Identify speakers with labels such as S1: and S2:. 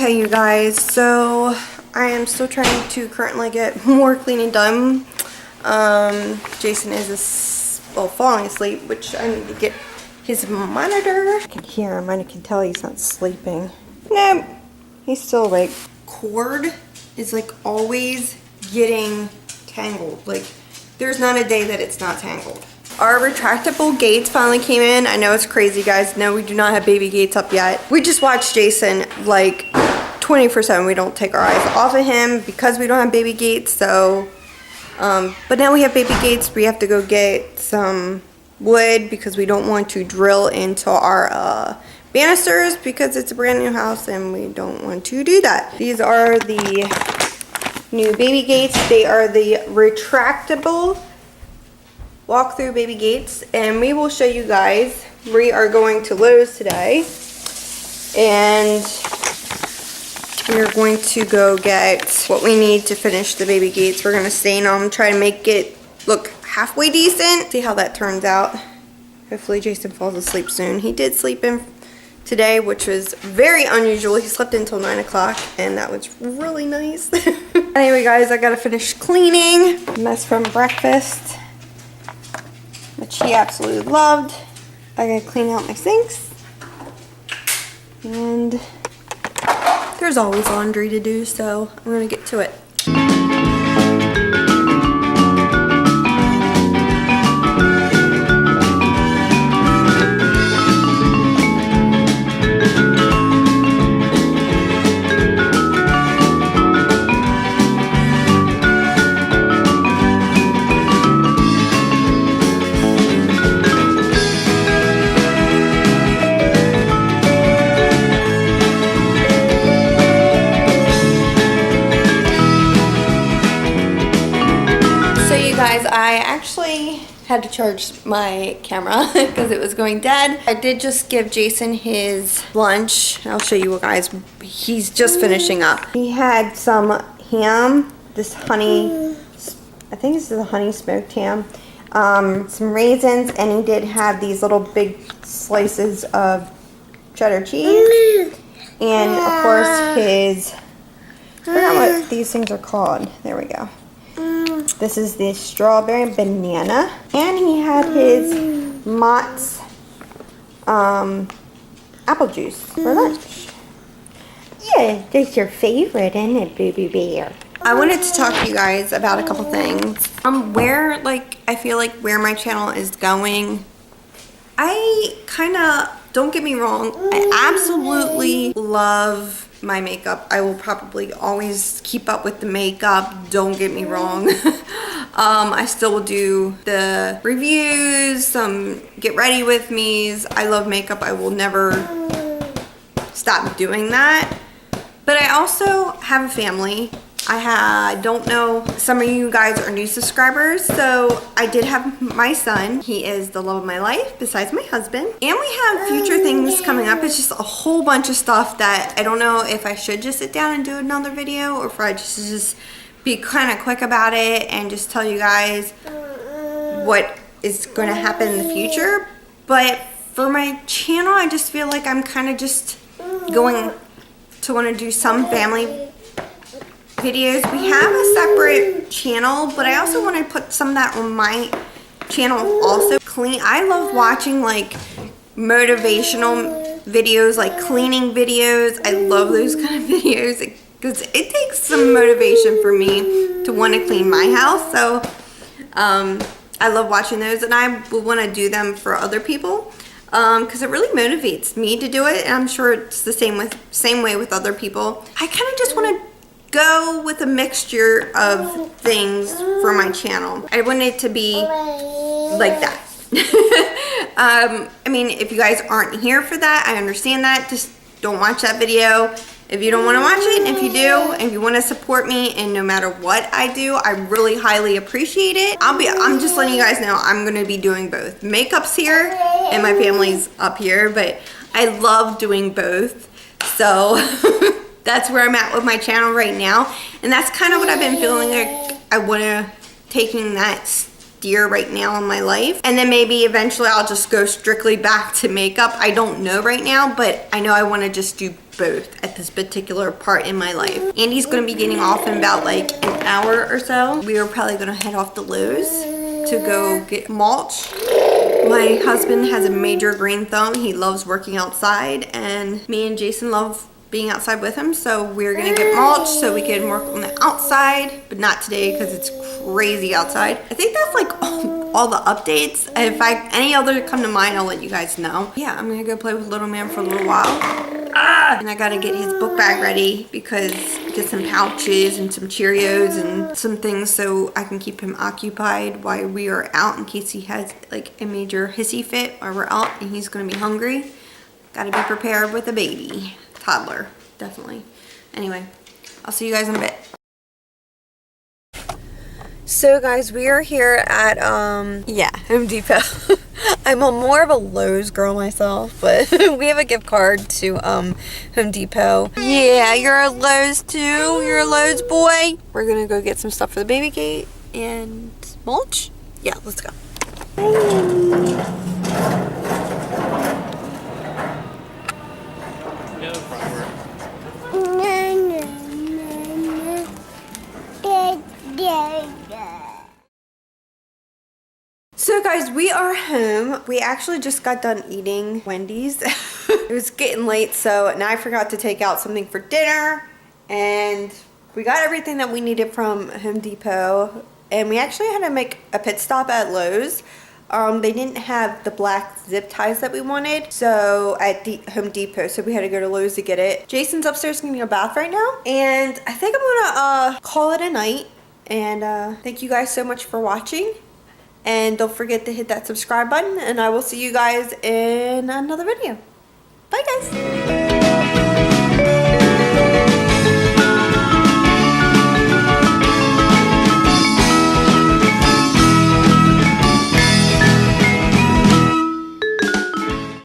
S1: Okay, you guys, so I am still trying to currently get more cleaning done. Jason is falling asleep, which I need to get his monitor. I can hear him. I can tell he's not sleeping. Nope, he's still awake. Cord is like always getting tangled. Like there's not a day that it's not tangled. Our retractable gates finally came in. I know it's crazy, guys. No, we do not have baby gates up yet. We just watch Jason like 24/7. We don't take our eyes off of him because we don't have baby gates. So, but now we have baby gates. We have to go get some wood because we don't want to drill into our banisters because it's a brand new house and we don't want to do that. These are the new baby gates. They are the retractable walk-through baby gates, and we will show you guys. We are going to Lowe's today and we are going to go get what we need to finish the baby gates. We're going to stain them, try to make it look halfway decent. See how that turns out. Hopefully Jason falls asleep soon. He did sleep in today, which was very unusual. He slept until 9 o'clock and that was really nice. Anyway, guys, I gotta finish cleaning. Mess from breakfast, which he absolutely loved. I gotta clean out my sinks. And there's always laundry to do, so I'm gonna get to it. I actually had to charge my camera because it was going dead. I did just give Jason his lunch. I'll show you guys. He's just finishing up. He had some ham, this honey, I think this is a honey smoked ham, some raisins, and he did have these little big slices of cheddar cheese. And of course his, I forgot what these things are called. There we go. This is the strawberry banana, and he had his Mott's apple juice for lunch. Yeah, that's your favorite, isn't it, baby bear? I wanted to talk to you guys about a couple things. Where, like, I feel like where my channel is going. I kind of, don't get me wrong, I absolutely love my makeup. I will probably always keep up with the makeup, don't get me wrong. I still will do the reviews, some get ready with me's. I love makeup. I will never stop doing that. But I also have a family. I don't know, some of you guys are new subscribers, so I did have my son. He is the love of my life besides my husband. And we have future things coming up. It's just a whole bunch of stuff that I don't know if I should just sit down and do another video or if I just be kind of quick about it and just tell you guys what is going to happen in the future. But for my channel, I just feel like I'm kind of just going to want to do some family videos. We have a separate channel, but I also want to put some of that on my channel also. I love watching like motivational videos, like cleaning videos. I love those kind of videos because it takes some motivation for me to want to clean my house. So I love watching those, and I will want to do them for other people because it really motivates me to do it, and I'm sure it's the same way with other people. I kind of just want to go with a mixture of things for my channel. I want it to be like that. I mean, if you guys aren't here for that, I understand that. Just don't watch that video if you don't want to watch it. And if you do, and you want to support me, and no matter what I do, I really highly appreciate it. I'm just letting you guys know I'm going to be doing both. Makeup's here and my family's up here, but I love doing both. So that's where I'm at with my channel right now, and that's kind of what I've been feeling like I want to taking that steer right now in my life. And then maybe eventually I'll just go strictly back to makeup. I don't know right now, but I know I want to just do both at this particular part in my life. Andy's going to be getting off in about like an hour or so. We are probably going to head off to Lowe's to go get mulch. My husband has a major green thumb. He loves working outside, and me and Jason love being outside with him, so we're gonna get mulch so we can work on the outside, but not today because it's crazy outside. I think that's like all the updates. If any other come to mind, I'll let you guys know. Yeah, I'm gonna go play with little man for a little while. And I gotta get his book bag ready because get some pouches and some Cheerios and some things so I can keep him occupied while we are out in case he has like a major hissy fit while we're out and he's gonna be hungry. Gotta be prepared with a baby. Toddler, definitely. Anyway, I'll see you guys in a bit. So guys, we are here at Home Depot. I'm more of a Lowe's girl myself, but we have a gift card to Home Depot. Yeah, you're a Lowe's too. You're a Lowe's boy. We're gonna go get some stuff for the baby gate and mulch. Yeah, let's go. So guys, we are home. We actually just got done eating Wendy's. It was getting late, so now I forgot to take out something for dinner, and we got everything that we needed from Home Depot, and we actually had to make a pit stop at Lowe's. They didn't have the black zip ties that we wanted, so at Home Depot, so we had to go to Lowe's to get it. Jason's upstairs getting a bath right now, and I think I'm gonna call it a night. And thank you guys so much for watching, and don't forget to hit that subscribe button, and I will see you guys in another video. Bye guys.